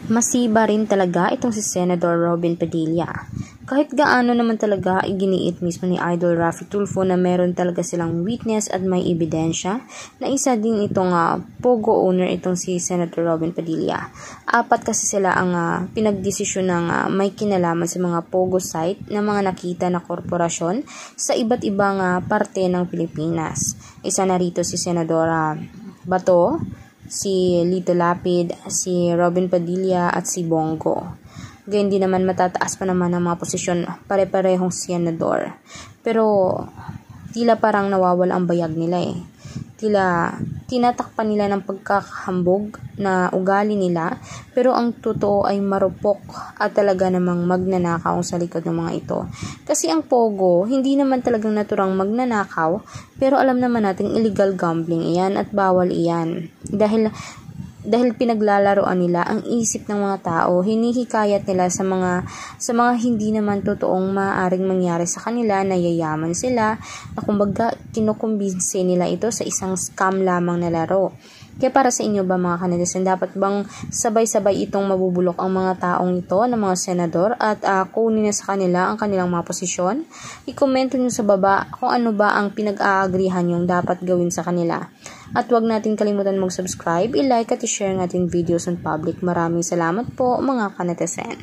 Masiba rin talaga itong si Senador Robin Padilla. Kahit gaano naman talaga iginiit mismo ni Idol Raffy Tulfo na meron talaga silang witness at may ebidensya na isa din itong Pogo owner itong si Senator Robin Padilla. 4 kasi sila ang pinagdesisyon ng may kinalaman sa mga Pogo site na mga nakita na korporasyon sa iba't ibang parte ng Pilipinas. Isa na rito si Senador Bato, si Lito Lapid, si Robin Padilla at si Bongo. Gayun din naman matataas pa naman ang mga posisyon pare-parehong senador. Pero tila parang nawawala ang bayag nila eh. Tila tinatakpan nila ng pagkakahambog na ugali nila, pero ang totoo ay marupok at talaga namang magnanakaw sa likod ng mga ito. Kasi ang Pogo, hindi naman talagang naturang magnanakaw, pero alam naman natin illegal gambling iyan at bawal iyan. Dahil pinaglalaroan nila ang isip ng mga tao, hinihikayat nila sa mga hindi naman totoong maaaring mangyari sa kanila, na yayaman sila, na kumbaga kinukumbinse nila ito sa isang scam lamang na laro. Kaya para sa inyo ba mga kanadisan, dapat bang sabay-sabay itong mabubulok ang mga taong ito ng mga senador at kunin na sa kanila ang kanilang mga posisyon? I-komento nyo sa baba kung ano ba ang pinag-aagrihan yung dapat gawin sa kanila. At huwag natin kalimutan mag-subscribe, i-like at i-share natin videos on public. Maraming salamat po mga kanadisan.